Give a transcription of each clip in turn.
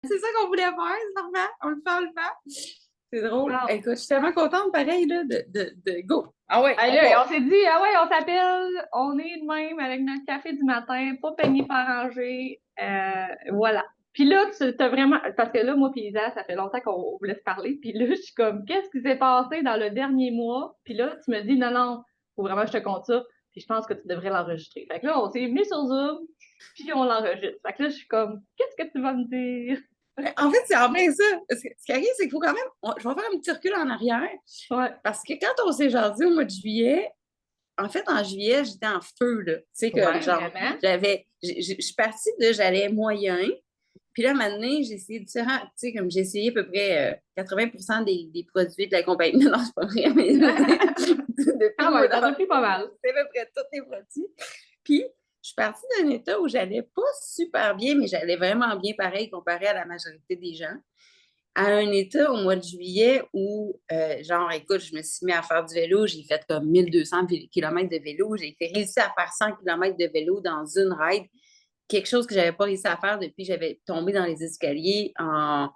C'est ça qu'on voulait faire, c'est normal. On le fait, on le fait. C'est drôle. Wow. Écoute, je suis tellement contente, pareil, là, de go. Ah ouais, Hey, on là, part. on s'est dit, ah ouais, on s'appelle, on est de même avec notre café du matin, pas peigné pas rangé, voilà. Puis là, tu t'as vraiment, parce que là, moi puis Isa, ça fait longtemps qu'on voulait se parler, puis là, je suis comme, qu'est-ce qui s'est passé dans le dernier mois? Puis là, tu me dis, non, non, faut vraiment que je te conte ça, puis je pense que tu devrais l'enregistrer. Fait que là, on s'est mis sur Zoom, puis on l'enregistre. Fait que là, je suis comme, qu'est-ce que tu vas me dire? En fait, c'est en plein ça. Ce qui arrive, c'est qu'il faut quand même. Je vais faire un petit recul en arrière. Ouais, Parce que quand on s'est jasé au mois de juillet, en fait, en juillet, j'étais en feu, là. Tu sais, comme ouais, genre, vraiment. je suis partie de j'allais moyen. Puis là, maintenant, j'ai essayé différents, tu sais, comme j'ai essayé à peu près 80% des produits de la compagnie. Non, c'est pas vrai, mais je veux dire, depuis Ah le mois ouais, t'en as d'avril, pris pas mal. c'est à peu près tous les produits. Puis, je suis partie d'un état où j'allais pas super bien, mais j'allais vraiment bien pareil comparé à la majorité des gens à un état au mois de juillet où, genre, écoute, je me suis mis à faire du vélo, j'ai fait comme 1200 km de vélo, j'ai réussi à faire 100 km de vélo dans une ride, quelque chose que j'avais pas réussi à faire depuis que j'avais tombé dans les escaliers en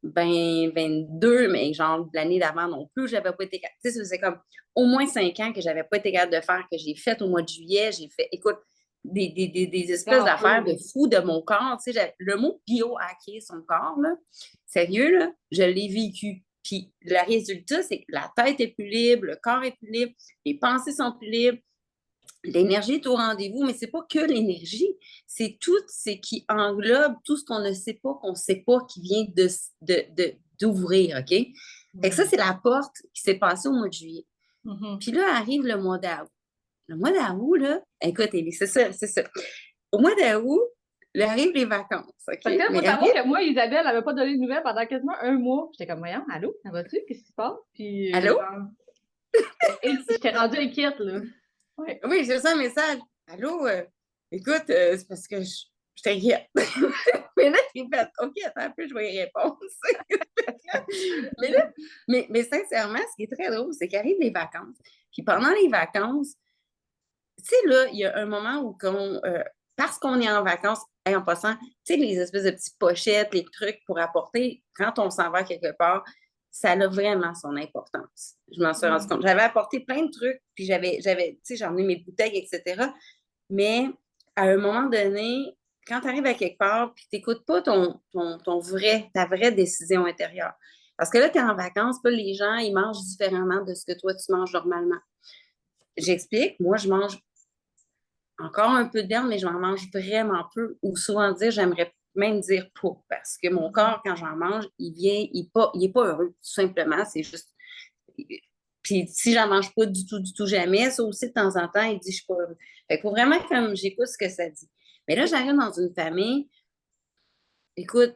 2022, mais genre l'année d'avant non plus, j'avais pas été capable. Tu sais, c'est comme au moins 5 ans que j'avais pas été capable de faire, que j'ai fait au mois de juillet. J'ai fait, écoute, des T'es espèces en feu, d'affaires là. de fou de mon corps. Tu sais, le mot biohacker son corps, là, sérieux, là, je l'ai vécu. Puis le résultat, c'est que la tête est plus libre, le corps est plus libre, les pensées sont plus libres, l'énergie est au rendez-vous, mais c'est pas que l'énergie, c'est tout ce qui englobe tout ce qu'on ne sait pas, qu'on ne sait pas, qui vient d'ouvrir, OK? Fait que ça, Mhm. c'est la porte qui s'est passée au mois de juillet. Mhm. Puis là, arrive le mois d'août. Le mois d'août, là, écoute, Élie, c'est ça, c'est ça. Au mois d'août, là, arrivent les vacances, Fait OK? que là, faut Mais savoir arrive, que moi, Isabelle, elle m'avait pas donné de nouvelles pendant quasiment un mois. J'étais comme, voyons, allô, ça va-tu? Qu'est-ce qui se passe? Puis, allô? genre, j'étais rendue inquiète, là. Ouais. Oui, j'ai reçu un message. Allô, écoute, c'est parce que je t'inquiète. Mais là, j'ai fait, OK, attends un peu, je vais y répondre. mais là, mais sincèrement, ce qui est très drôle, c'est qu'arrivent les vacances. Puis pendant les vacances, tu sais, là, il y a un moment où, parce qu'on est en vacances, en passant, tu sais, les espèces de petites pochettes, les trucs pour apporter, quand on s'en va quelque part, ça a vraiment son importance. Je m'en suis rendu Mm. compte. J'avais apporté plein de trucs, puis tu sais, j'ai emmené mes bouteilles, etc. Mais à un moment donné, quand tu arrives à quelque part, puis tu n'écoutes pas ta vraie décision intérieure. Parce que là, tu es en vacances, pas les gens, ils mangent différemment de ce que toi, tu manges normalement. J'explique, moi, je mange encore un peu de viande, mais j'en mange vraiment peu. Ou souvent dire, j'aimerais même dire pas. Parce que mon Mhm. corps, quand j'en mange, il est pas heureux, tout simplement. C'est juste. Puis si j'en mange pas du tout, jamais, ça aussi, de temps en temps, il dit, je suis pas heureux. Fait qu'il faut vraiment comme j'écoute ce que ça dit. Mais là, j'arrive dans une famille, écoute,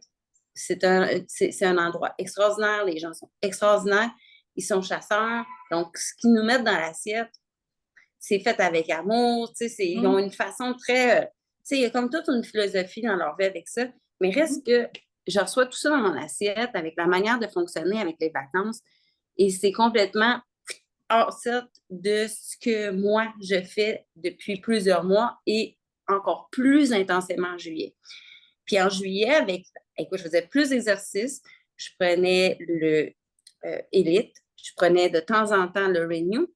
c'est un endroit extraordinaire, les gens sont extraordinaires, ils sont chasseurs, donc ce qu'ils nous mettent dans l'assiette, c'est fait avec amour, tu sais, ils ont Mhm. une façon très, tu sais, il y a comme toute une philosophie dans leur vie avec ça, mais Mhm. reste que je reçois tout ça dans mon assiette avec la manière de fonctionner avec les vacances et c'est complètement hors de ce que moi je fais depuis plusieurs mois et encore plus intensément en juillet. Puis en juillet, écoute, je faisais plus d'exercices, je prenais le Elite, je prenais de temps en temps le Renew,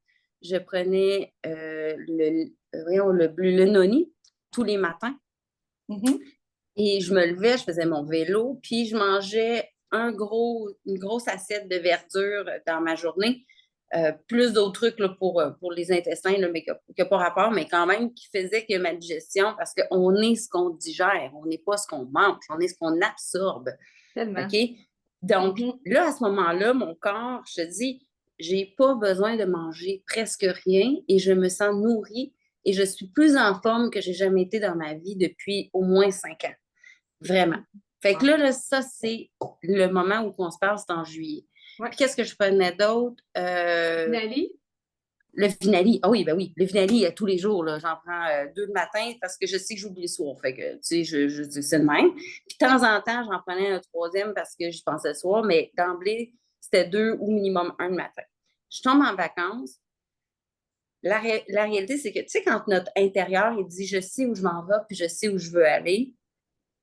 je prenais voyons, le Noni tous les matins Mhm. et je me levais, je faisais mon vélo, puis je mangeais une grosse assiette de verdure dans ma journée. Plus d'autres trucs là, pour les intestins, là, mais que pas rapport, mais quand même qui faisait que ma digestion, parce qu'on est ce qu'on digère, on n'est pas ce qu'on mange, on est ce qu'on absorbe. OK? Tellement. Donc, Mhm. là, à ce moment-là, mon corps, je te dis, j'ai pas besoin de manger presque rien et je me sens nourrie et je suis plus en forme que j'ai jamais été dans ma vie depuis au moins 5 ans. Vraiment. Fait que Wow. là, ça, c'est le moment où on se parle, c'est en juillet. Ouais. Puis qu'est-ce que je prenais d'autre? Finali? Le Vinali. Ah oui, ben oui. Le Vinali, tous les jours, là, j'en prends 2 le matin parce que je sais que j'oublie le soir. Fait que, tu sais, je dis c'est le même. Puis de temps en temps, j'en prenais un troisième parce que j'y pensais le soir, mais d'emblée, c'était 2 ou minimum un le matin. Je tombe en vacances. La réalité, c'est que, tu sais, quand notre intérieur, il dit je sais où je m'en vais, puis je sais où je veux aller,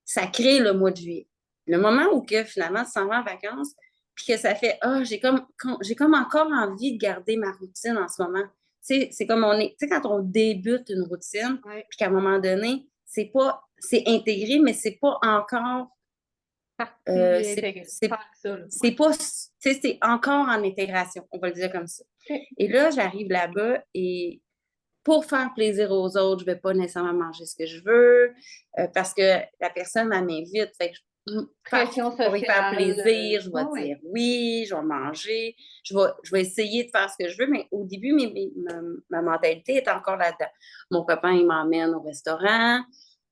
ça crée le mois de juillet. Le moment où que finalement tu s'en vas en vacances, puis que ça fait j'ai comme encore envie de garder ma routine en ce moment. Tu sais, c'est comme tu sais, quand on débute une routine, Ouais. puis qu'à un moment donné, c'est intégré, mais c'est pas encore, Partie c'est intégrée. c'est- Tant que ça, là. c'est pas, tu sais, c'est encore en intégration, on va le dire comme ça. OK. Et là, j'arrive là-bas et pour faire plaisir aux autres, je vais pas nécessairement manger ce que je veux parce que la personne, elle m'invite. Fait que Pression pour y faire sociale. plaisir, je vais Ouais, ouais. dire oui, je vais manger, je vais essayer de faire ce que je veux, mais au début, ma mentalité est encore là-dedans. Mon copain, il m'emmène au restaurant.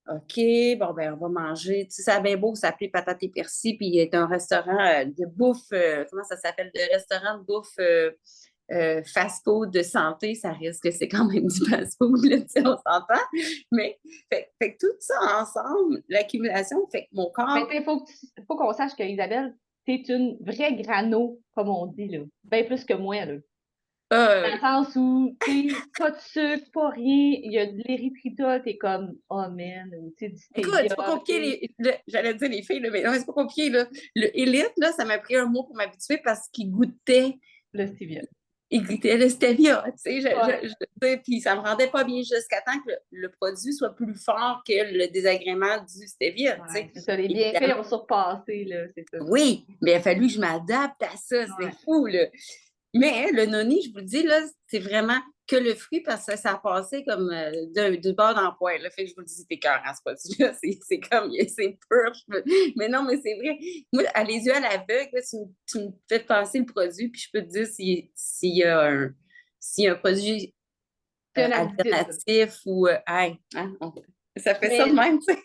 OK, bon, ben, on va manger. Tu sais, ça a bien beau s'appeler Patate et Persil, puis il y a un restaurant de bouffe, comment ça s'appelle? De restaurant de bouffe fast-food de santé, ça risque que c'est quand même du fast-food, là, tu sais, on s'entend. Mais, fait que tout ça ensemble, l'accumulation, fait que mon Mais corps. tu sais, faut qu'on sache que Isabelle, t'es une vraie grano, comme on dit, là. Bien plus que moi, là. Dans euh, le sens où, tu sais, pas de sucre, pas rien, il y a de l'érythritol, t'es comme, oh man, ou tu sais, du Écoute, stevia, c'est pas tu compliqué, sais. j'allais dire les filles, là, mais non, c'est pas compliqué, là. Le élite, là, ça m'a pris un mois pour m'habituer parce qu'il goûtait. Le stevia. Il goûtait le stevia, tu sais, Ouais. tu sais, puis ça me rendait pas bien jusqu'à temps que le produit soit plus fort que le désagrément du stevia, tu Ouais, sais. c'est ça. Les bienfaits Évidemment, ont surpassé, là, c'est ça. oui, mais il a fallu que je m'adapte à ça, c'est Ouais. fou, là. Mais le noni, je vous le dis, là, c'est vraiment que le fruit parce que ça a passé comme du bord dans le poêle. Là. Fait que je vous le dis, c'est cœur ce produit-là. C'est comme, c'est pur. Mais non, mais c'est vrai. Moi, à les yeux à l'aveugle, là, tu me fais passer le produit, puis je peux te dire s'il y a un produit C'est un additif, là. alternatif ou. Hey, hein, ça fait ça de Mais même, tu sais.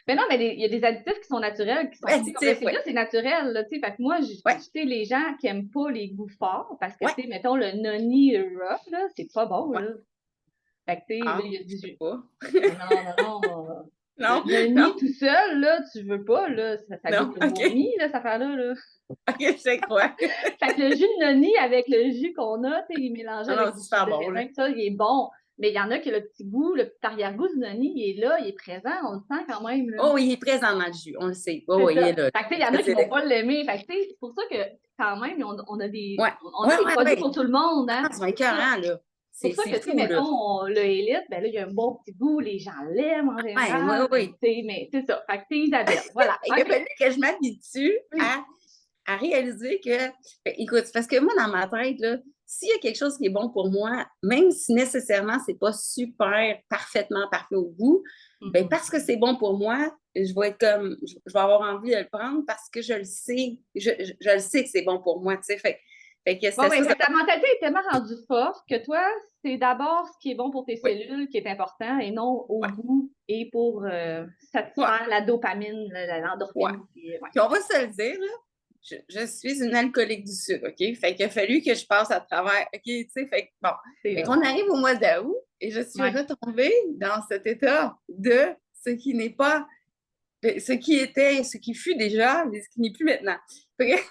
Mais non, mais il y a des additifs qui sont naturels, qui sont, tu sais, comme le Additif, stevia, ouais. c'est naturel, là, tu sais. Fait que moi, tu Ouais, sais, les gens qui aiment pas les goûts forts, parce que, ouais, tu sais, mettons, le noni rough, là, c'est pas bon, ouais. là. Fait que, tu sais, là, Ah, il y a je sais du. pas. Mais non, non, non. Le Non, noni non, tout seul, là, tu veux pas, là. Ça goûte non, le OK. vomi, là, cette affaire-là, là. OK, je crois. Fait que le jus de noni avec le jus qu'on a, tu sais, il est mélangé Non, non, avec c'est du jus super de bon, là. raisin, tout ça, il est bon. Mais il y en a qui le petit goût, le petit arrière-goût du noni, il est là, il est présent, on le sent quand même, là. Oh, il est présent dans le jus, on le sait. Oh, C'est oui, il est ça. là. Fait que, tu sais, il y en Ça, a qui vont c'est. pas l'aimer. Fait que, tu sais, c'est pour ça que, quand même, Ouais, on ouais, a des ouais, produits ouais. pour tout le monde, hein. Ah, c'est C'est pour ça. écœurant, là. C'est pour ça C'est que, tu sais, fou, là. mettons, le Elite, ben là, il y a un bon petit goût, les gens l'aiment en Ouais, oui, général. oui. Tu sais, mais c'est ça. Fait que, c'est Isabelle. Voilà. Il a OK. fallu que je m'habitue Oui. à réaliser que. Ben, écoute, c'est parce que moi, dans ma tête, là, s'il y a quelque chose qui est bon pour moi, même si nécessairement c'est pas super parfaitement parfait au goût, ben Mhm. parce que c'est bon pour moi, je vais être comme, je vais avoir envie de le prendre parce que je le sais, je le sais que c'est bon pour moi, tu sais. Fait que Bon, c'était ouais, ça, fait que ta mentalité est tellement rendue forte que toi, c'est d'abord ce qui est bon pour tes oui, cellules qui est important et non au ouais, goût et pour ouais, satisfaire la dopamine, ouais. l'endorphine. Ouais. Puis on va se le dire, là, je suis une alcoolique du sucre, OK? Fait qu'il a fallu que je passe à travers, OK, tu sais, fait que, bon. C'est Fait long. qu'on arrive au mois d'août et je suis Ouais. retombée dans cet état de ce qui n'est pas, ce qui était, ce qui fut déjà, mais ce qui n'est plus maintenant. Fait que,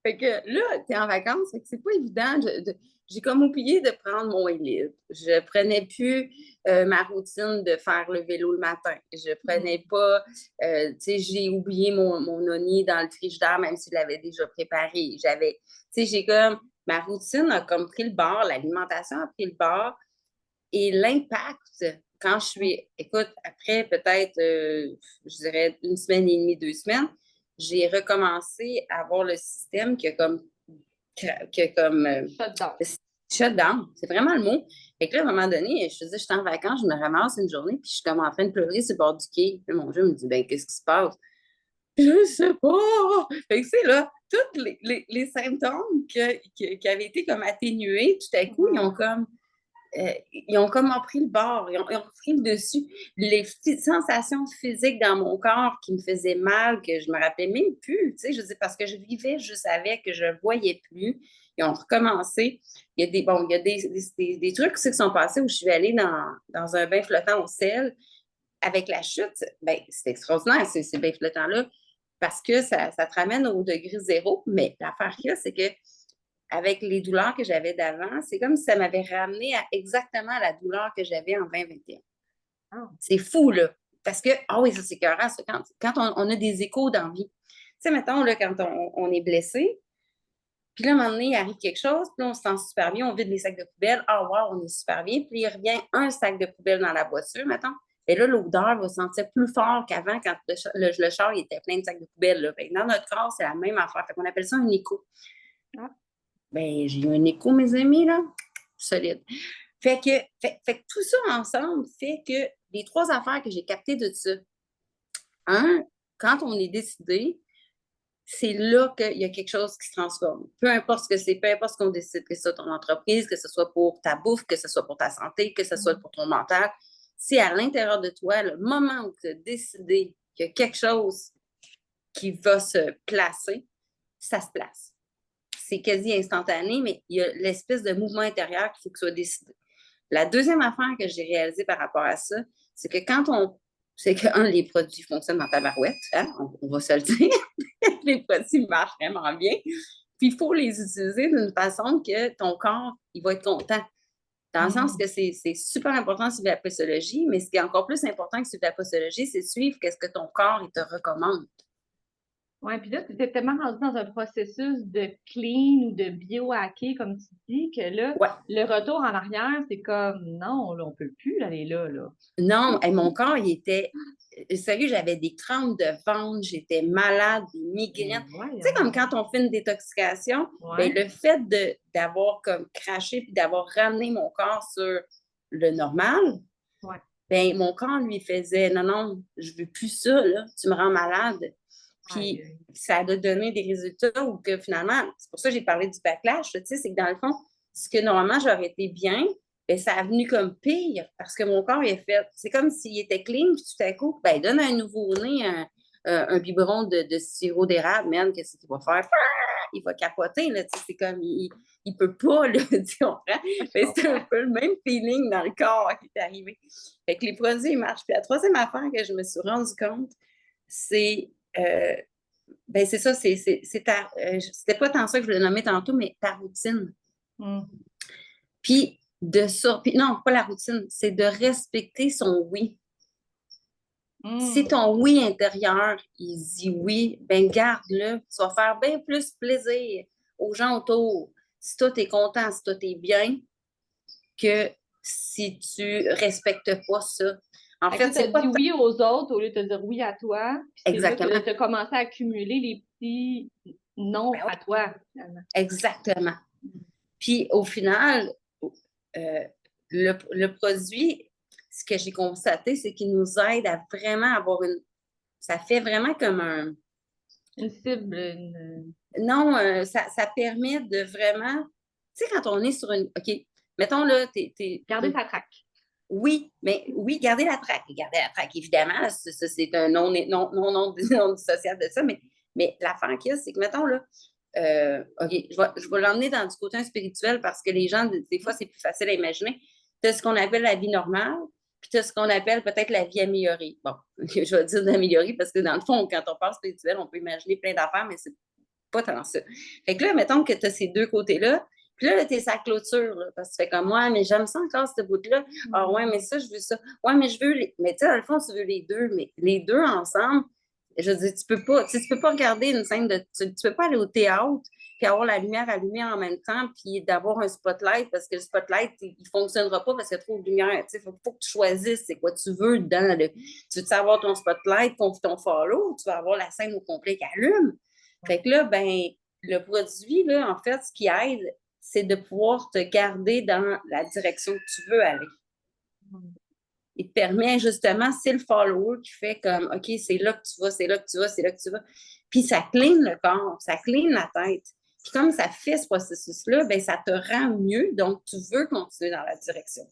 fait que là, tu es en vacances, fait que c'est pas évident. J'ai comme oublié de prendre mon élite. Je prenais plus ma routine de faire le vélo le matin. Je prenais Mhm. pas, tu sais, j'ai oublié mon noni dans le frigidaire, même s'il l'avait déjà préparé. Tu sais, j'ai comme, ma routine a comme pris le bord, l'alimentation a pris le bord et l'impact, quand je suis, écoute, après peut-être, je dirais une semaine et demie, 2 semaines, j'ai recommencé à avoir le système qui a comme Shut down. shut down. C'est vraiment le mot. Fait que là, à un moment donné, je faisais, j'étais en vacances, je me ramasse une journée, puis je suis comme en train de pleurer sur le bord du quai. Puis mon Dieu me dit, ben, qu'est-ce qui se passe? Je sais pas. Fait que c'est là, tous les symptômes qui avaient été comme atténués, tout à coup, Mhm. ils ont comme pris le bord, ils ont pris le dessus. Les petites sensations physiques dans mon corps qui me faisaient mal, que je me rappelais même plus, tu sais, je dis parce que je vivais juste avec, que je ne voyais plus. Ils ont recommencé. Il y a des trucs aussi qui sont passés où je suis allée dans un bain flottant au sel. Avec la chute, ben, c'est extraordinaire, ces bains flottants-là, parce que ça te ramène au degré zéro. Mais l'affaire qu'il y a, c'est que avec les douleurs que j'avais d'avant, c'est comme si ça m'avait ramené à exactement la douleur que j'avais en 2021. Ah. C'est fou, là. parce que, ah oui, ça c'est écœurant, ça, quand on a des échos dans la vie. Tu sais, mettons, là, quand on est blessé, puis là, à un moment donné, il arrive quelque chose, puis là, on se sent super bien, on vide les sacs de poubelle. Ah, wow, on est super bien. Puis il revient un sac de poubelle dans la voiture, mettons. Et là, l'odeur va sentir plus fort qu'avant quand le char il était plein de sacs de poubelle. Là. Fait que dans notre corps, c'est la même affaire. Fait qu'on appelle ça un écho. Ah. Ben, j'ai eu un écho, mes amis, là. Solide. Fait que tout ça ensemble fait que les 3 affaires que j'ai captées de ça. Un, quand on est décidé, c'est là qu'il y a quelque chose qui se transforme. Peu importe ce que c'est, peu importe ce qu'on décide, que ce soit ton entreprise, que ce soit pour ta bouffe, que ce soit pour ta santé, que ce soit pour ton mental. Si à l'intérieur de toi, le moment où tu as décidé qu'il y a quelque chose qui va se placer, ça se place. C'est quasi instantané, mais il y a l'espèce de mouvement intérieur qu'il faut que ce soit décidé. La deuxième affaire que j'ai réalisée par rapport à ça, c'est que c'est que, les produits fonctionnent dans ta barouette, hein, on va se le dire. Les produits marchent vraiment bien. Puis il faut les utiliser d'une façon que ton corps, il va être content. Dans le sens que c'est super important de suivre la posologie, mais ce qui est encore plus important que suivre la posologie, c'est suivre qu'est-ce que ton corps il te recommande. Oui, puis là, tu étais tellement rendu dans un processus de clean ou de biohacker, comme tu dis, que là, Ouais. le retour en arrière, c'est comme non, là, on peut plus aller là. Non, mon corps, il était. Sérieux, j'avais des crampes de ventre, j'étais malade, des migraines. Tu sais, comme quand on fait une détoxication, ben, le fait d'avoir comme craché puis d'avoir ramené mon corps sur le normal, ben, mon corps lui faisait non, non, je veux plus ça, là, tu me rends malade. Puis ça a donné des résultats où que finalement, c'est pour ça que j'ai parlé du backlash, tu sais, c'est que dans le fond, ce que normalement j'aurais été bien, ben, ça a venu comme pire parce que mon corps il est fait. C'est comme s'il était clean, puis tout à coup, ben, il donne à un nouveau-né un biberon de sirop d'érable, man, qu'est-ce qu'il va faire? Il va capoter, là, tu sais, c'est comme, il peut pas, là, tu comprends? Mais c'est un peu le même feeling dans le corps qui est arrivé. Fait que les produits, ils marchent. Puis la troisième affaire que je me suis rendu compte, c'est, ben c'est ça, c'était pas tant ça que je voulais nommer tantôt, mais ta routine. Puis puis non, pas la routine, c'est de respecter son oui. Si ton oui intérieur, il dit oui, ben garde-le. Ça va faire bien plus plaisir aux gens autour. Si toi, t'es content, si toi, t'es bien, que si tu respectes pas ça. En fait, c'est pas dit oui aux autres au lieu de te dire oui à toi. Puis c'est là que tu as commencé à accumuler les petits non à toi, finalement. Exactement. Puis au final, le produit, ce que j'ai constaté, c'est qu'il nous aide à vraiment avoir ça fait vraiment comme une cible. Non, ça permet de vraiment. Tu sais, quand on est sur une. OK, mettons là, garder sa traque. Oui, mais oui, garder la traque. Garder la traque, évidemment, ça, c'est un non dissociable de ça, mais l'affaire qu'il y a, c'est que, mettons là, OK, je vais l'emmener dans du côté spirituel parce que les gens, des fois, c'est plus facile à imaginer. Tu as ce qu'on appelle la vie normale, puis tu as ce qu'on appelle peut-être la vie améliorée. Bon, je vais dire d'améliorer parce que dans le fond, quand on parle spirituel, on peut imaginer plein d'affaires, mais c'est pas tant ça. Fait que là, mettons que tu as ces deux côtés-là, puis là, tu es sa clôture, là, parce que tu fais comme, ouais, mais j'aime ça encore, ce bout-là. Ah, ouais, mais ça, je veux ça. Ouais, mais je veux les. Mais tu sais, dans le fond, tu veux les deux, mais les deux ensemble, je veux dire, tu peux pas regarder une scène de. Tu peux pas aller au théâtre puis avoir la lumière allumée en même temps, puis d'avoir un spotlight, parce que le spotlight, il fonctionnera pas parce qu'il y a trop de lumière. Il faut que tu choisisses c'est quoi tu veux dedans. Tu veux avoir ton spotlight, ton follow, ou tu vas avoir la scène au complet qui allume. Fait que là, ben, le produit, là, en fait, ce qui aide, c'est de pouvoir te garder dans la direction que tu veux aller. Il te permet justement, c'est le follower qui fait comme, OK, c'est là que tu vas, c'est là que tu vas, c'est là que tu vas. Puis ça clean le corps, ça clean la tête. Puis comme ça fait ce processus-là, ben ça te rend mieux, donc tu veux continuer dans la direction.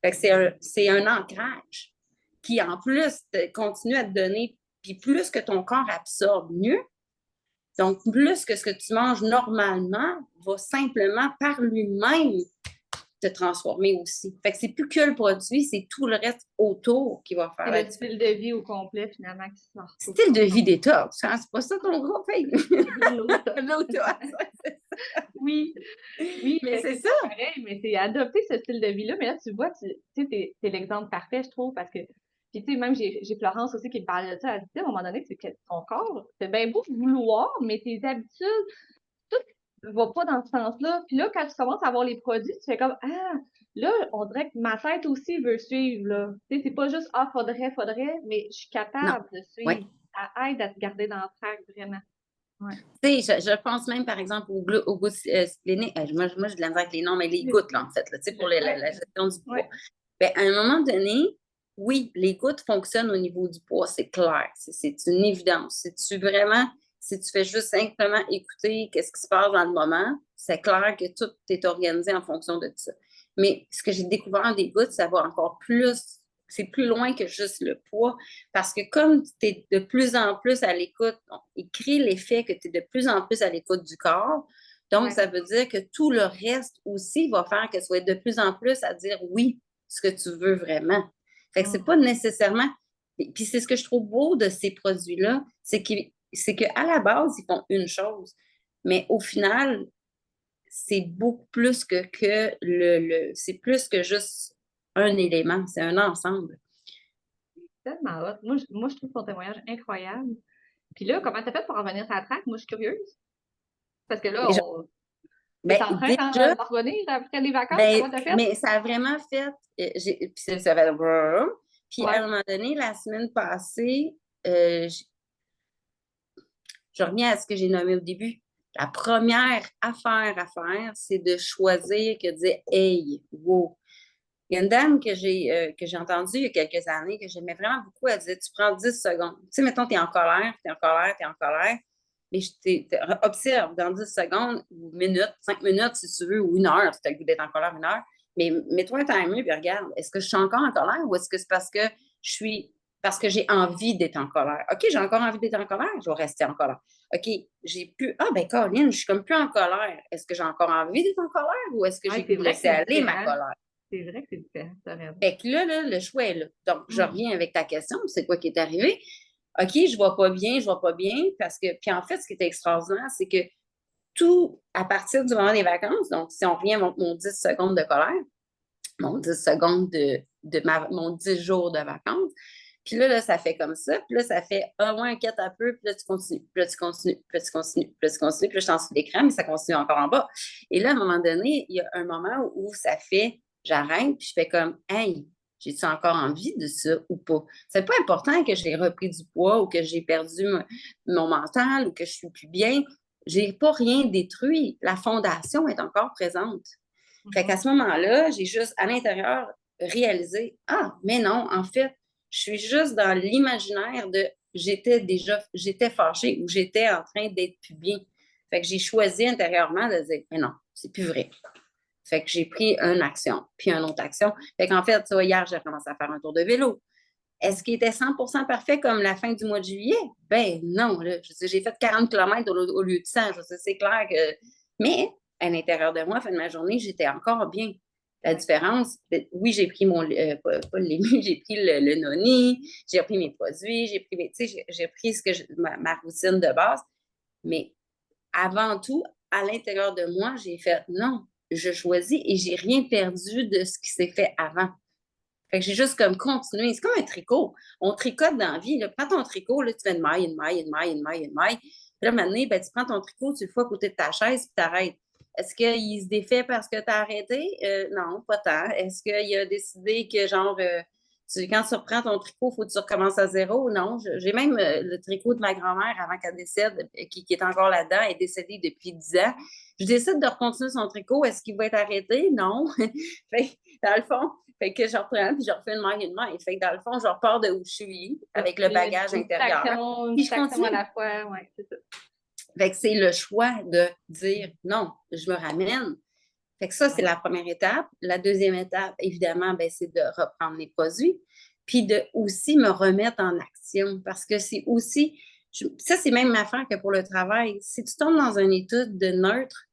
Fait que c'est un ancrage qui, en plus, continue à te donner, puis plus que ton corps absorbe mieux, donc plus que ce que tu manges normalement va simplement par lui-même te transformer aussi. Fait que c'est plus que le produit, c'est tout le reste autour qui va faire. C'est le style de vie au complet, finalement, qui sort. Style de vie détox, hein? C'est pas ça ton gros fait. L'autox. Oui. Oui, mais c'est ça. Pareil, mais c'est adopter ce style de vie-là. Mais là, tu vois, tu sais, t'es l'exemple parfait, je trouve, parce que Puis, tu sais, même, j'ai Florence aussi qui me parlait de ça. Elle dit, à un moment donné, c'est que ton corps, c'est bien beau vouloir, mais tes habitudes, tout ne va pas dans ce sens-là. Puis là, quand tu commences à voir les produits, tu fais comme, ah, là, on dirait que ma tête aussi veut suivre, là. Tu sais, c'est pas juste, ah, faudrait, mais je suis Non. capable de Oui. suivre. Ça aide à te garder dans le track, vraiment. Ouais. Tu sais, je pense même, par exemple, au gouttes spléniques. Moi, j'ai de la misère avec les noms, mais les gouttes, là, en fait, là, tu sais, pour la gestion du poids. Ouais. Ben, à un moment donné, oui, les gouttes fonctionnent au niveau du poids, c'est clair. C'est une évidence. Si tu fais juste simplement écouter qu'est-ce qui se passe dans le moment, c'est clair que tout est organisé en fonction de ça. Mais ce que j'ai découvert des gouttes, ça va encore plus, c'est plus loin que juste le poids. Parce que comme tu es de plus en plus à l'écoute, il crée l'effet que tu es de plus en plus à l'écoute du corps. Donc, ça veut dire que tout le reste aussi va faire que tu vas être de plus en plus à dire oui, ce que tu veux vraiment. Fait que c'est pas nécessairement. Puis c'est ce que je trouve beau de ces produits-là, c'est qu'à la base, ils font une chose. Mais au final, c'est beaucoup plus que c'est plus que juste un élément, c'est un ensemble. Tellement hot. Moi, je trouve ton témoignage incroyable. Puis là, comment t'as fait pour en venir à la track? Moi, je suis curieuse. Parce que là, Mais, t'es ben, en train déjà, d'en revenir après les vacances? ben, Comment t'as fait? mais ça a vraiment fait. Puis ça fait. Puis à Ouais. un moment donné, la semaine passée, euh, j- je reviens à ce que j'ai nommé au début. La première affaire à faire, c'est de choisir que de dire hey, wow. Il y a une dame que j'ai entendue il y a quelques années, que j'aimais vraiment beaucoup. Elle disait tu prends 10 secondes. Tu sais, mettons, tu es en colère, tu es en colère, tu es en colère. Mais observe dans 10 secondes ou minutes, 5 minutes si tu veux, ou une heure, si tu as le goût d'être en colère une heure. Mais mets-toi un timer et regarde, est-ce que je suis encore en colère ou est-ce que c'est parce que j'ai envie d'être en colère? OK, j'ai encore envie d'être en colère, je vais rester en colère. OK, j'ai plus. Ah, ben, Caroline, je suis comme plus en colère. Est-ce que j'ai encore envie d'être en colère ou est-ce que Ouais, j'ai le c'est goût de vrai que laisser c'est aller ma différent. colère? C'est vrai que c'est différent, t'as raison. Fait que là, le choix est là. Donc, je reviens avec ta question, c'est quoi qui est arrivé? OK, je vois pas bien, je vois pas bien, parce que, puis en fait, ce qui était extraordinaire, c'est que tout, à partir du moment des vacances, donc si on revient à mon 10 secondes de colère, mon 10 secondes mon 10 jours de vacances, puis là, ça fait comme ça, puis là, ça fait, ah ouais, inquiète un peu, puis là, tu continues, puis là, tu continues, puis là, tu continues, puis là, tu continues, puis là, je t'en suis l'écran, mais ça continue encore en bas. Et là, à un moment donné, il y a un moment où ça fait, j'arrête, puis je fais comme, hey, j'ai-tu encore envie de ça ou pas? C'est pas important que j'ai repris du poids ou que j'ai perdu mon mental ou que je suis plus bien. J'ai pas rien détruit. La fondation est encore présente. Fait qu'à ce moment-là, j'ai juste à l'intérieur réalisé, ah, mais non, en fait, je suis juste dans l'imaginaire de j'étais fâchée ou j'étais en train d'être plus bien. Fait que j'ai choisi intérieurement de dire, mais non, c'est plus vrai. Fait que j'ai pris une action, puis une autre action. Fait qu'en fait, tu vois, hier, j'ai commencé à faire un tour de vélo. Est-ce qu'il était 100% parfait comme la fin du mois de juillet? Ben non, là. J'ai fait 40 km au lieu de 100. C'est clair que. Mais à l'intérieur de moi, à la fin de ma journée, j'étais encore bien. La différence, oui, j'ai pris pas le lému, j'ai pris le noni, j'ai pris mes produits, j'ai pris ma routine de base. Mais avant tout, à l'intérieur de moi, j'ai fait non, je choisis et j'ai rien perdu de ce qui s'est fait avant. Fait que j'ai juste comme continué. C'est comme un tricot. On tricote dans la vie. Là. Prends ton tricot, là, tu fais une maille, une maille, une maille, une maille, une maille. Puis là, maintenant, ben, tu prends ton tricot, tu le fais à côté de ta chaise, puis tu arrêtes. Est-ce qu'il se défait parce que tu as arrêté? Non, pas tant. Est-ce qu'il a décidé que, genre, quand tu reprends ton tricot, il faut que tu recommences à zéro? Non. J'ai même le tricot de ma grand-mère avant qu'elle décède, qui est encore là-dedans, elle est décédée depuis 10 ans. Je décide de recontinuer son tricot. Est-ce qu'il va être arrêté? Non. Fait, dans le fond, fait que je reprends, puis je refais une maille, une maille. Fait que dans le fond, je repars de où je suis, avec le bagage intérieur. Une Puis je petite action à continue. la fois, ouais, c'est ça. Fait que c'est le choix de dire non, je me ramène. Fait que ça, c'est la première étape. La deuxième étape, évidemment, ben, c'est de reprendre les produits, puis de aussi me remettre en action. Parce que c'est aussi, ça, c'est même ma affaire que pour le travail. Si tu tombes dans une étude de neutre,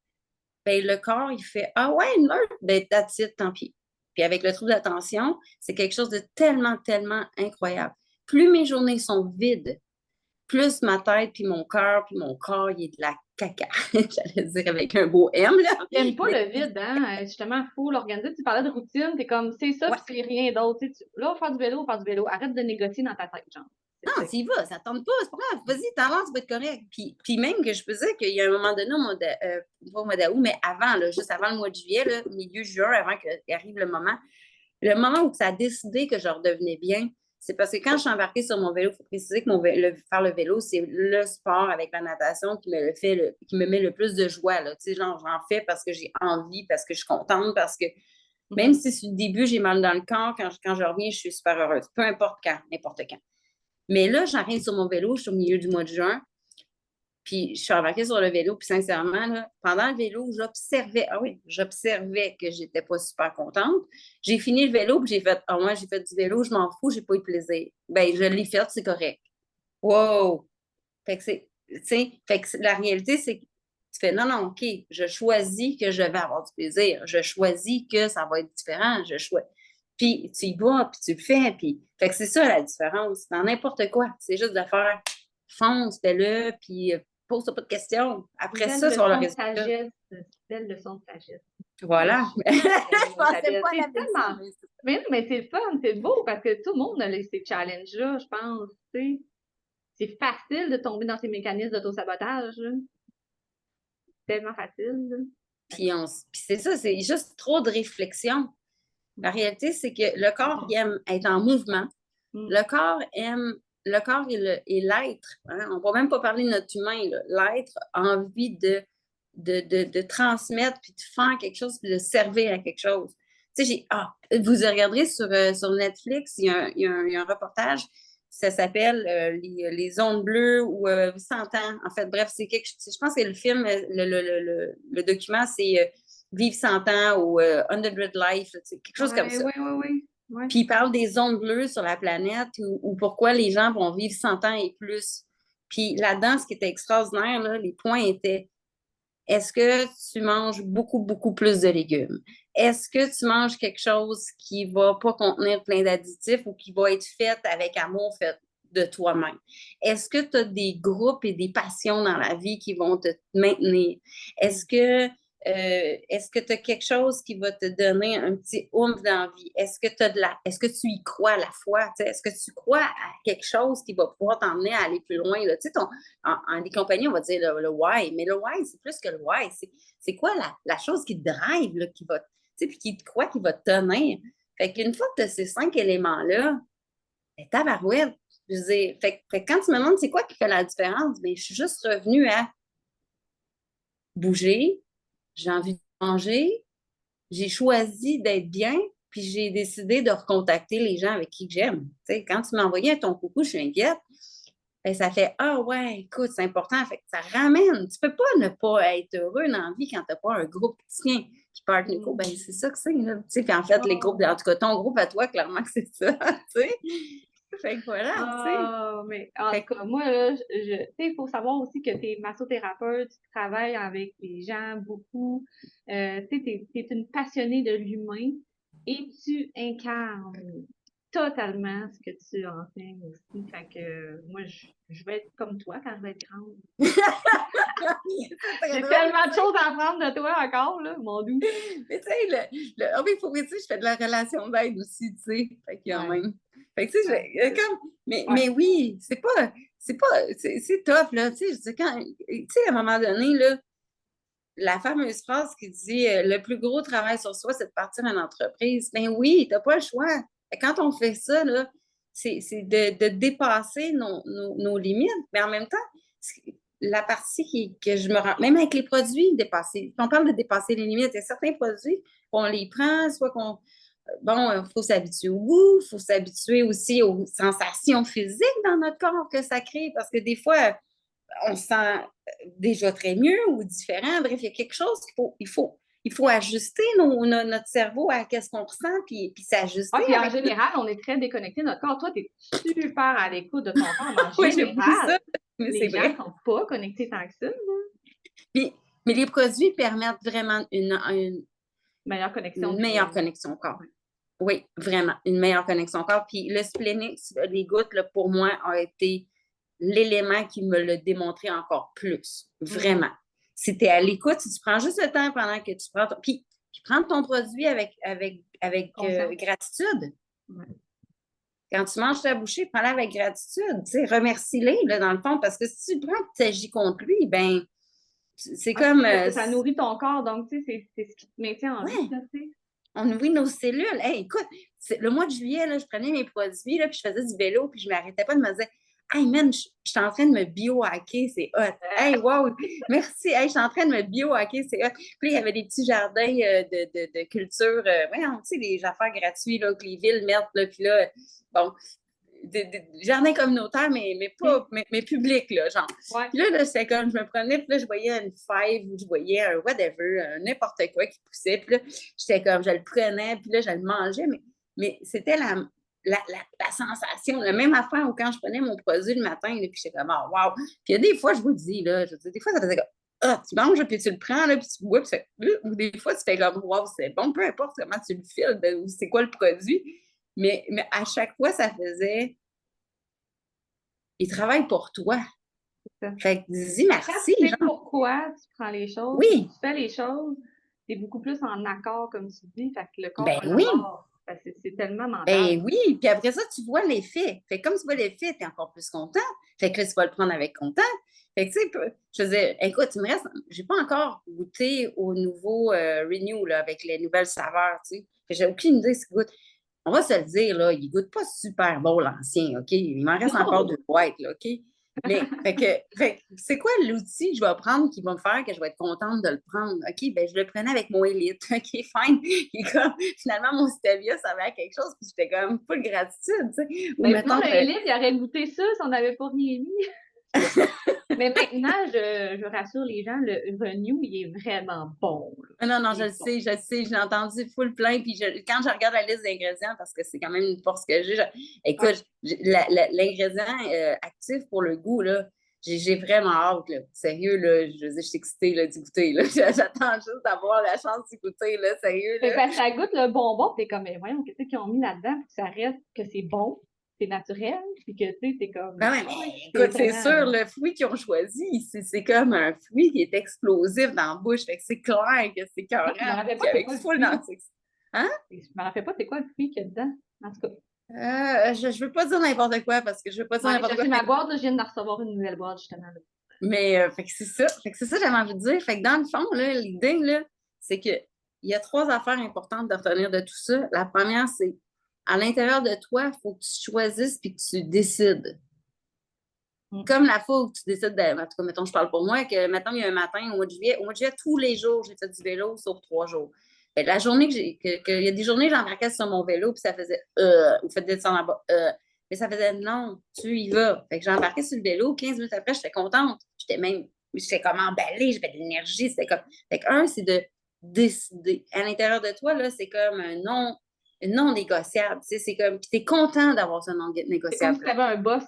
ben, le corps, il fait ah ouais, neutre, ben, that's it, tant pis. Puis avec le trouble d'attention, c'est quelque chose de tellement, tellement incroyable. Plus mes journées sont vides, plus ma tête, puis mon cœur, puis mon corps, il est de la caca. J'allais dire avec un beau M, là. T'aimes pas le vide, hein? Justement, il faut l'organiser. Tu parlais de routine, t'es comme, c'est ça, Ouais. puis c'est rien d'autre. Là, on va faire du vélo, on va faire du vélo. Arrête de négocier dans ta tête, genre. Non, s'il va, ça tombe pas, c'est pas grave. Vas-y, t'en lances, ça va être correct. Puis même que je peux dire qu'il y a un moment donné, pas au mois d'août, mais avant, là, juste avant le mois de juillet, là, milieu juin, avant qu'arrive le moment où ça a décidé que je redevenais bien, c'est parce que quand je suis embarquée sur mon vélo, il faut préciser que faire le vélo, c'est le sport avec la natation qui me met le plus de joie. Là. Tu sais, genre, j'en fais parce que j'ai envie, parce que je suis contente, parce que même si sur le début, j'ai mal dans le corps, quand je reviens, je suis super heureuse. Peu importe quand, n'importe quand. Mais là, j'arrive sur mon vélo, je suis au milieu du mois de juin, puis je suis embarquée sur le vélo, puis sincèrement, là, pendant le vélo, j'observais que j'étais pas super contente. J'ai fini le vélo, puis j'ai fait, moi, j'ai fait du vélo, je m'en fous, j'ai pas eu de plaisir. Ben, je l'ai fait, c'est correct. Wow! Fait que la réalité, c'est que tu fais, non, non, OK, je choisis que je vais avoir du plaisir. Je choisis que ça va être différent. Puis tu y vas, puis tu le fais. Puis... Fait que c'est ça la différence. Dans n'importe quoi. C'est juste de faire fonce, fais-le, puis pose-toi pas de questions. Après ça, sur le résultat. Belle leçon de sagesse. Voilà. Je pensais pas à la tellement... Mais non, mais c'est le fun, c'est beau, parce que tout le monde a ces challenges-là, je pense, tu sais. C'est facile de tomber dans ces mécanismes d'auto-sabotage, là. Tellement facile, là. Puis c'est ça, c'est juste trop de réflexion. La réalité, c'est que le corps il aime être en mouvement. Le corps et l'être. Hein? On ne va même pas parler de notre humain. L'être a envie de transmettre, puis de faire quelque chose, puis de servir à quelque chose. Tu sais, vous regarderez sur Netflix, il y a un reportage, ça s'appelle les zones bleues ou 100 ans. En fait, bref, je pense que le film, le document, c'est Vivre 100 ans ou 100 Life, quelque chose comme ça. Oui. Ouais. Puis il parle des zones bleues sur la planète ou pourquoi les gens vont vivre 100 ans et plus. Puis là-dedans, ce qui était extraordinaire, là, les points étaient est-ce que tu manges beaucoup, beaucoup plus de légumes? Est-ce que tu manges quelque chose qui ne va pas contenir plein d'additifs ou qui va être fait avec amour, fait de toi-même? Est-ce que tu as des groupes et des passions dans la vie qui vont te maintenir? Est-ce que tu as quelque chose qui va te donner un petit oomph d'envie? Est-ce que tu y crois à la foi? Est-ce que tu crois à quelque chose qui va pouvoir t'emmener à aller plus loin? Là? En des compagnies, on va dire le why, mais le why, c'est plus que le why. C'est quoi la chose qui te drive, là, puis qui te croit, qui va te tenir? Fait qu'une fois que tu as ces 5 éléments-là, ben, tabarouette, je veux dire, fait que quand tu me demandes c'est quoi qui fait la différence, ben, je suis juste revenue à bouger, j'ai envie de manger, j'ai choisi d'être bien, puis j'ai décidé de recontacter les gens avec qui j'aime. Quand tu m'envoyais ton coucou, je suis inquiète, ben, ça fait ah ouais, écoute, c'est important. Fait que ça ramène. Tu peux pas ne pas être heureux dans la vie quand tu n'as pas un groupe qui tient. Puis Partnico, ben c'est ça que c'est. Puis en fait, les groupes, en tout cas, ton groupe à toi, clairement que c'est ça. Fait que voilà, mais en tout cas, moi, là, il faut savoir aussi que tu es massothérapeute, tu travailles avec les gens beaucoup. Tu es une passionnée de l'humain et tu incarnes totalement ce que tu enseignes aussi. Fait que moi, je vais être comme toi quand je vais être grande. J'ai tellement de choses à apprendre de toi encore, là, mon doux. Mais tu sais, il faut dire, je fais de la relation d'aide aussi, tu sais. Fait que quand même. Fait que tu sais, mais oui, c'est tough, là, tu sais, à un moment donné, là, la fameuse phrase qui dit le plus gros travail sur soi, c'est de partir en entreprise. Ben oui, t'as pas le choix. Quand on fait ça, là, c'est de dépasser nos limites, mais en même temps, la partie que je me rends, même avec les produits, on parle de dépasser les limites, il y a certains produits qu'on les prend, soit qu'on, bon, il faut s'habituer au goût, il faut s'habituer aussi aux sensations physiques dans notre corps que ça crée, parce que des fois, on se sent déjà très mieux ou différent. Bref, il y a quelque chose il faut ajuster notre cerveau à ce qu'on ressent, puis s'ajuster. Puis en général, on est très déconnecté de notre corps. Toi, tu es super à l'écoute de ton corps. En oui, général, ça, mais les gens ne sont pas connectés tant que ça. Mais les produits permettent vraiment une meilleure connexion. Une meilleure connexion au corps. Oui, vraiment, une meilleure connexion au corps. Puis le Splenix, les gouttes, là, pour moi, ont été l'élément qui me l'a démontré encore plus. Vraiment. Si tu es à l'écoute, si tu prends juste le temps pendant que tu prends puis prends ton produit avec gratitude. Ouais. Quand tu manges ta bouchée, prends-la avec gratitude. Remercie-les, là, dans le fond, parce que si tu prends et tu agis contre lui, ben c'est comme... Parce que ça nourrit ton corps, donc tu sais, c'est ce qui te maintient en vie, là, tu sais. On nourrit nos cellules. Hey, écoute, le mois de juillet, là, je prenais mes produits, là, puis je faisais du vélo, puis je ne m'arrêtais pas de me dire hey man, je suis en train de me biohacker, c'est hot. Hey, wow, merci. Hey, je suis en train de me biohacker, c'est hot. Puis il y avait des petits jardins de culture, tu sais, des affaires gratuites là, que les villes mettent, là, puis là, bon, des jardins communautaires, mais publics, là, genre. Ouais. Puis là, c'était comme, je me prenais, puis là, je voyais une fève, ou je voyais un whatever, n'importe quoi qui poussait, puis là, j'étais comme, je le prenais, puis là, je le mangeais, mais c'était la sensation, la même affaire où quand je prenais mon produit le matin, là, puis j'étais comme, oh, wow! Puis il y a des fois, je vous dis, là, des fois, ça faisait comme, ah, tu manges, puis tu le prends, là, puis tu bois, puis ou des fois, tu fais comme, wow, c'est bon, peu importe comment tu le files, ou c'est quoi le produit. Mais à chaque fois, ça faisait, il travaille pour toi. Fait que dis merci. Tu sais pourquoi tu prends les choses, oui. tu fais les choses, t'es beaucoup plus en accord, comme tu dis, fait que le corps Ben oui. C'est tellement mental. Ben oui, puis après ça, tu vois l'effet. Fait que comme tu vois l'effet, t'es encore plus content. Fait que là, tu vas le prendre avec content. Fait que tu sais, je faisais, écoute, il me reste, j'ai pas encore goûté au nouveau Renew, là, avec les nouvelles saveurs, tu sais. Fait que j'ai aucune idée ce qu'il goûte. On va se le dire, là, il goûte pas super bon, l'ancien, OK? Il m'en reste encore 2 boîtes, là, OK? Mais, fait que c'est quoi l'outil que je vais prendre qui va me faire que je vais être contente de le prendre? OK, ben je le prenais avec mon élite. OK, fine. Et comme, finalement, mon stevia, ça avait quelque chose, puis j'étais comme full gratitude, tu sais. Ou mettons, l'élite, il aurait goûté ça si on n'avait pas rien mis. Mais maintenant, je rassure les gens, le Renew, il est vraiment bon. Non, je le sais, je l'ai entendu full plein. Puis quand je regarde la liste d'ingrédients, parce que c'est quand même une force que j'ai, écoute, l'ingrédient actif pour le goût, là, j'ai vraiment hâte, là. Sérieux, là, je suis excitée là, d'y goûter. Là. J'attends juste d'avoir la chance d'y goûter, là, sérieux. Là. Parce que ça goûte le bonbon, t'es comme, mais voyons, qu'est-ce qu'ils ont mis là-dedans pour que ça reste, que c'est bon, c'est naturel, puis que, tu sais, c'est comme... Ben ouais, écoute, c'est sûr, le fruit qu'ils ont choisi, c'est comme un fruit qui est explosif dans la bouche. Fait que c'est clair que c'est carré. Avec full dans hein? Je me rappelle pas c'est quoi le fruit qu'il y a dedans, en tout cas. Je veux pas dire n'importe quoi parce que je veux pas dire n'importe quoi. Ma boîte, là, je viens de recevoir une nouvelle boîte, justement. Là. Mais fait que c'est ça. Fait que c'est ça que j'avais envie de dire. Fait que dans le fond, là, l'idée, là, c'est que il y a 3 affaires importantes de retenir de tout ça. La première, c'est à l'intérieur de toi, il faut que tu choisisses puis que tu décides. Comme la fois où tu décides de. En tout cas, mettons, je parle pour moi, que maintenant, il y a un matin au mois de juillet, tous les jours, j'ai fait du vélo sauf 3 jours. Et la journée il y a des journées, j'embarquais sur mon vélo, puis ça faisait ou fait descendre en bas. Mais ça faisait non, tu y vas. Fait que j'ai embarqué sur le vélo, 15 minutes après, j'étais contente. J'étais comme emballée, j'avais de l'énergie. C'était comme. Fait que c'est de décider. À l'intérieur de toi, là, c'est comme un non négociable. Tu sais, c'est comme. Puis t'es content d'avoir ce non négociable. C'est comme si tu avais un boss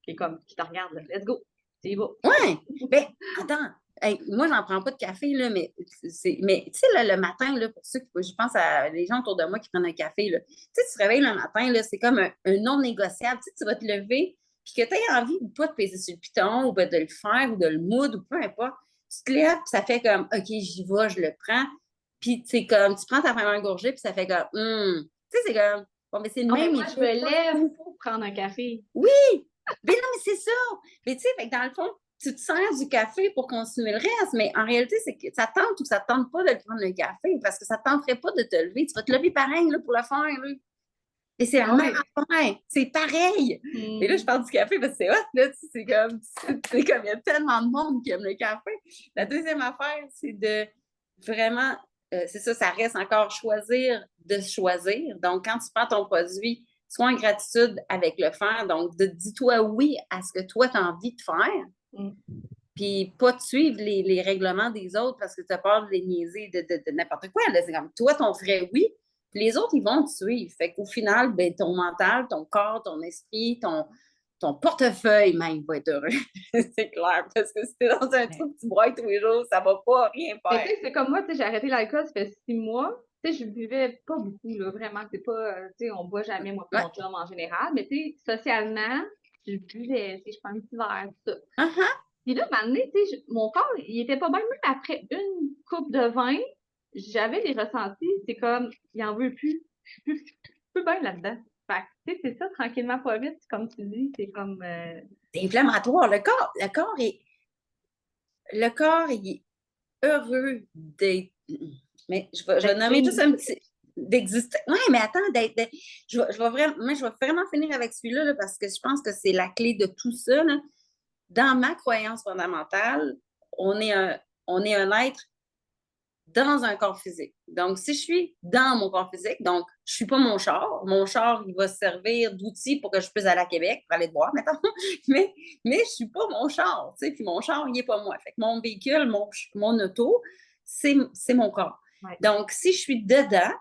qui est comme qui te regarde, là. Let's go. C'est beau. Ouais! Ben, attends. Hey, moi, j'en prends pas de café, là, mais tu sais, le matin, là, pour ceux qui, je pense à les gens autour de moi qui prennent un café, là, tu sais, tu te réveilles le matin, là, c'est comme un non négociable. Tu sais, tu vas te lever, puis que tu aies envie ou pas de peser sur le piton, ou de le faire, ou de le moudre, ou peu importe. Tu te lèves, puis ça fait comme, OK, j'y vais, je le prends. Puis, tu sais, comme, tu prends ta première gorgée, puis ça fait comme, tu sais, c'est comme, bon, mais c'est le même. Moi, je me lève pour prendre un café. Oui! Mais non, mais c'est ça! Mais tu sais, dans le fond, tu te sers du café pour continuer le reste, mais en réalité, c'est que ça tente ou ça tente pas de le prendre le café parce que ça ne tenterait pas de te lever. Tu vas te lever pareil là, pour le faire. Là. Et c'est la même affaire. C'est pareil. Et là, je parle du café parce que c'est hot. Là, c'est comme, il y a tellement de monde qui aime le café. La deuxième affaire, c'est de vraiment, c'est ça, ça reste encore choisir de choisir. Donc, quand tu prends ton produit, sois en gratitude avec le faire. Donc, dis-toi oui à ce que toi, tu as envie de faire. Puis pas de suivre les règlements des autres parce que tu as peur de les niaiser de n'importe quoi. Là. C'est comme toi, ton vrai oui, puis les autres, ils vont te suivre. Fait qu'au final, ben, ton mental, ton corps, ton esprit, ton portefeuille même va être heureux. C'est clair. Parce que si t'es dans un truc que tu broyes tous les jours, ça va pas rien faire. C'est comme moi, j'ai arrêté l'alcool, ça fait 6 mois. Je buvais pas beaucoup, là, vraiment. C'est pas, on boit jamais, moi, mon chum en général. Mais socialement, je buvais, je prends un petit verre, tout ça. Uh-huh. Puis là, un moment donné, mon corps, il était pas bien, même après une coupe de vin, j'avais des ressentis, c'est comme, il en veut plus, je suis plus bien là-dedans. Fait que, c'est ça, tranquillement, pas vite, comme tu dis, c'est comme... C'est inflammatoire. Le corps est heureux d'être. Mais je vais nommer juste un petit. D'exister. Oui, mais attends, je vais vraiment finir avec celui-là là, parce que je pense que c'est la clé de tout ça. Là. Dans ma croyance fondamentale, on est un être dans un corps physique. Donc, si je suis dans mon corps physique, donc je ne suis pas mon char. Mon char, il va servir d'outil pour que je puisse aller à Québec pour aller te voir, mettons. Mais je ne suis pas mon char, tu sais, puis mon char, il n'est pas moi. Fait que mon véhicule, mon auto, c'est mon corps. Ouais. Donc, si je suis dedans,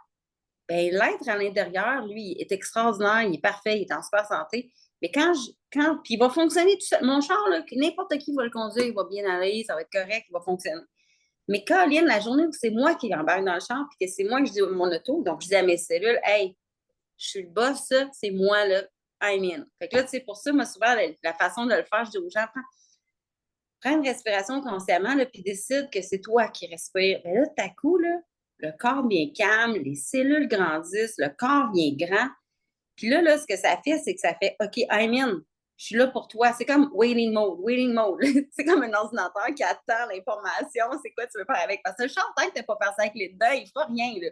ben, l'être à l'intérieur, lui, est extraordinaire, il est parfait, il est en super santé. Mais puis il va fonctionner tout seul. Mon char, là, n'importe qui va le conduire, il va bien aller, ça va être correct, il va fonctionner. Mais Caroline, la journée où c'est moi qui embarque dans le champ, puis que c'est moi que je dis mon auto, donc je dis à mes cellules, hey, je suis le boss, ça, c'est moi, là, I'm in. Fait que là, tu sais, pour ça, moi, souvent, la façon de le faire, je dis aux gens, prends une respiration consciemment, là, puis décide que c'est toi qui respires. Mais là, tout à coup, là, le corps devient calme, les cellules grandissent, le corps devient grand. Puis là, ce que ça fait, c'est que ça fait, OK, I'm in. Je suis là pour toi. C'est comme waiting mode, waiting mode. C'est comme un ordinateur qui attend l'information. C'est quoi tu veux faire avec? Parce que le char, tant que tu n'as pas passé avec les dedans, il ne fera rien. Là.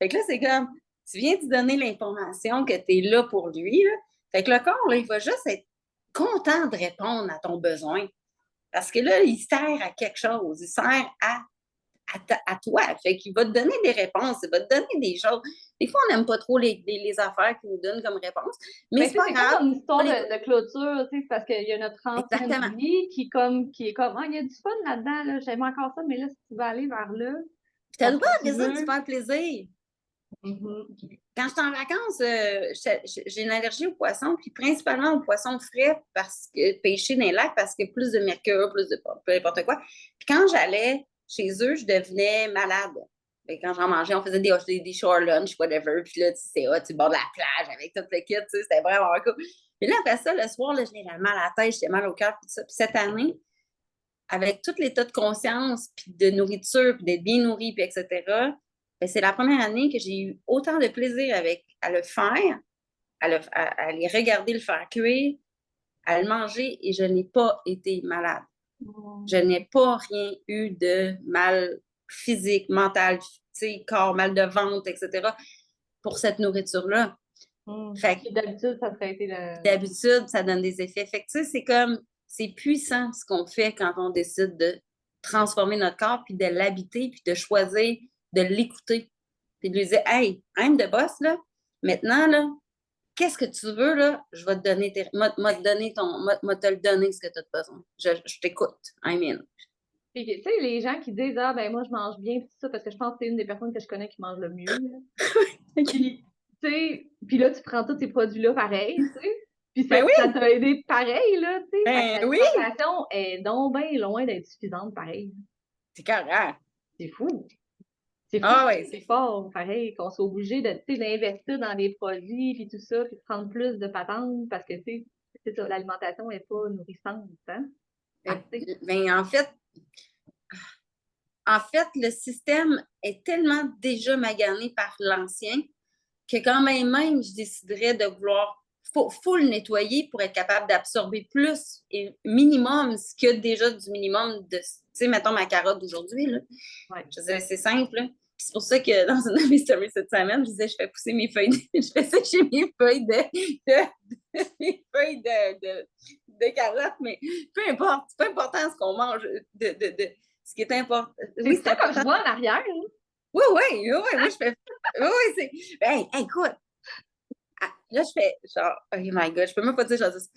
Fait que là, c'est comme, tu viens de donner l'information que tu es là pour lui. Là. Fait que le corps, là, il va juste être content de répondre à ton besoin. Parce que là, il sert à quelque chose. Il sert à toi. Fait qu'il va te donner des réponses, il va te donner des choses. Des fois, on n'aime pas trop les affaires qu'il nous donnent comme réponse, mais c'est pas grave. C'est comme une histoire de clôture, tu sais, parce qu'il y a notre ancienne vie qui est comme, ah, il y a du fun là-dedans, là, j'aime encore ça, mais là, si tu veux aller vers là... Tu as le droit de ça, de faire plaisir. Mm-hmm. Quand je suis en vacances, j'ai une allergie aux poissons, puis principalement aux poissons frais, parce que pêcher dans les lacs, parce qu'il y a plus de mercure, plus de peu importe quoi. Puis quand j'allais chez eux, je devenais malade. Et quand j'en mangeais, on faisait des shore lunch, whatever. Puis là, tu sais, tu bord de la plage avec toute l'équipe, tu sais, c'était vraiment cool. Puis là, après ça, le soir, là, j'avais mal à la tête, j'étais mal au cœur, puis ça. Puis cette année, avec tout l'état de conscience, puis de nourriture, puis d'être bien nourri, puis etc., ben, c'est la première année que j'ai eu autant de plaisir à le faire, à les regarder le faire cuire, à le manger, et je n'ai pas été malade. Je n'ai pas rien eu de mal physique, mental, corps, mal de ventre, etc., pour cette nourriture-là. Fait que d'habitude, ça serait été D'habitude, ça donne des effets. Fait que, c'est comme, c'est puissant ce qu'on fait quand on décide de transformer notre corps, puis de l'habiter, puis de choisir de l'écouter. Puis de lui dire, hey, I'm the boss, là. Maintenant, là, qu'est-ce que tu veux, là? Je vais te donner, te le donner ce que tu as besoin. Je t'écoute. I'm in. Puis, tu sais, les gens qui disent, ah, ben, moi, je mange bien, tout ça, parce que je pense que c'est une des personnes que je connais qui mange le mieux. Puis, tu sais, puis là, tu prends tous ces produits-là pareil, tu sais. Puis ça t'a aidé pareil, là, tu sais. L'alimentation est donc bien loin d'être suffisante pareil. C'est carré. C'est fou. C'est fou. Ah ouais, c'est fort, pareil, qu'on soit obligé d'investir dans des produits, puis tout ça, puis de prendre plus de patentes, parce que, tu sais, c'est ça, l'alimentation n'est pas nourrissante, hein. Ben, en fait, le système est tellement déjà magané par l'ancien que quand même, je déciderais de vouloir faut le nettoyer pour être capable d'absorber plus et minimum ce qu'il y a déjà du minimum de, tu sais, mettons ma carotte d'aujourd'hui, là. Ouais. Je disais, c'est simple, là. C'est pour ça que dans une de mes stories cette semaine, je disais, je fais pousser mes feuilles, je fais sécher mes feuilles de carottes, mais peu importe, c'est pas important ce qu'on mange, ce qui est important. Oui, c'est ça comme je vois en arrière. Hein? Oui, moi je fais. Oui, c'est. Ben, écoute, là je fais genre, oh my god, je peux même pas dire genre ça. Vous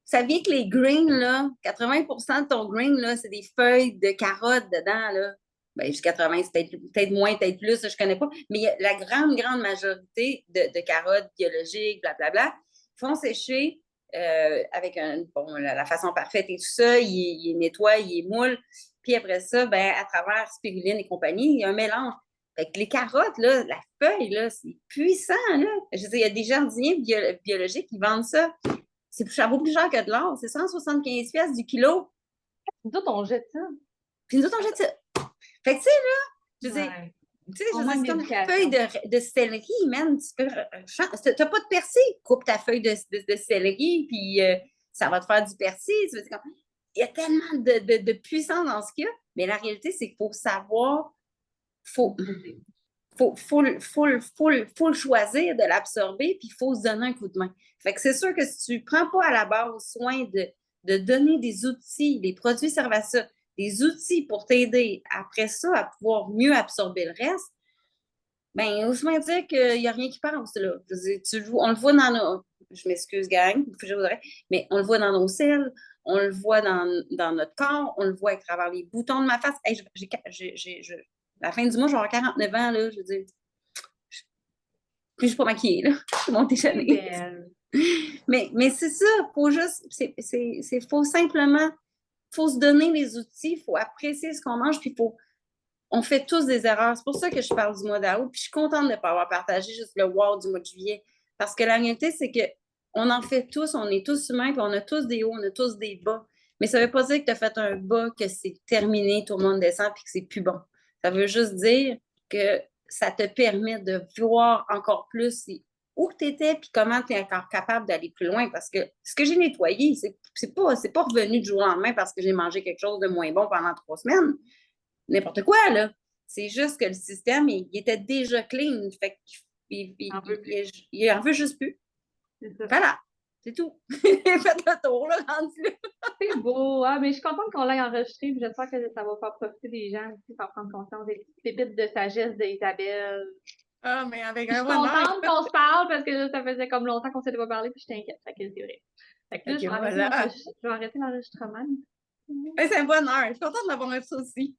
saviez que les greens, là, 80% de ton green, là, c'est des feuilles de carottes dedans, là. Ben, jusqu'à 80, c'est peut-être moins, peut-être plus, je connais pas. Mais la grande majorité de carottes biologiques, blablabla, font sécher avec la façon parfaite et tout ça. Il nettoie, il moule. Puis après ça, ben, à travers spiruline et compagnie, il y a un mélange. Fait que les carottes, là, la feuille, là, c'est puissant, là. Je veux dire, il y a des jardiniers biologiques qui vendent ça. ça vaut plus cher que de l'or. C'est 175 pièces du kilo. Nous autres, on jette ça. Puis nous autres, on jette ça. Fait que, tu sais, là, je veux dire, Ouais. tu sais, On je veux dire, manque c'est comme la d'éducation. feuille de céleri, man. Tu peux, t'as pas de persil, coupe ta feuille de céleri, puis ça va te faire du persil. Tu veux dire, il y a tellement de puissance dans ce qu'il y a. Mais la réalité, c'est qu'il faut savoir, faut, faut le choisir de l'absorber, puis il faut se donner un coup de main. Fait que c'est sûr que si tu ne prends pas à la base soin de donner des outils, les produits servent à ça, des outils pour t'aider après ça à pouvoir mieux absorber le reste, bien, aussi bien dire qu'il n'y a rien qui passe, là. Je veux dire, on le voit dans nos... Je m'excuse, gang, je voudrais, mais on le voit dans nos selles, on le voit dans notre corps, on le voit à travers les boutons de ma face. Hey, à la fin du mois, je vais avoir 49 ans, là, je veux dire, puis je suis pas maquillée, là. Je suis montée C'est chanée. belle. Mais c'est ça, faut juste, faut simplement, faut se donner les outils, faut apprécier ce qu'on mange, puis on fait tous des erreurs. C'est pour ça que je parle du mois d'août, puis je suis contente de ne pas avoir partagé juste le wow du mois de juillet. Parce que la réalité, c'est que on en fait tous, on est tous humains, puis on a tous des hauts, on a tous des bas. Mais ça ne veut pas dire que tu as fait un bas, que c'est terminé, tout le monde descend, puis que c'est plus bon. Ça veut juste dire que ça te permet de voir encore plus où tu étais, puis comment tu es encore capable d'aller plus loin. Parce que ce que j'ai nettoyé, c'est pas revenu du jour au lendemain parce que j'ai mangé quelque chose de moins bon pendant 3 semaines. N'importe quoi, là. C'est juste que le système, il était déjà clean. Fait qu'il il en veut juste plus. C'est ça. Voilà. C'est tout. Faites le tour, là, rendu là. C'est beau. Ah, mais je suis contente qu'on l'ait enregistré. Puis j'espère que ça va faire profiter des gens aussi, faire prendre conscience des petites pépites de sagesse d'Isabelle. Ah, mais avec Je un suis bonheur. contente qu'on se parle parce que là, ça faisait comme longtemps qu'on ne s'était pas parlé, puis je t'inquiète. Fait que c'est vrai. Fait que là, Fait que voilà. je vais arrêter l'enregistrement. C'est un bonheur. Je suis contente d'avoir ça aussi.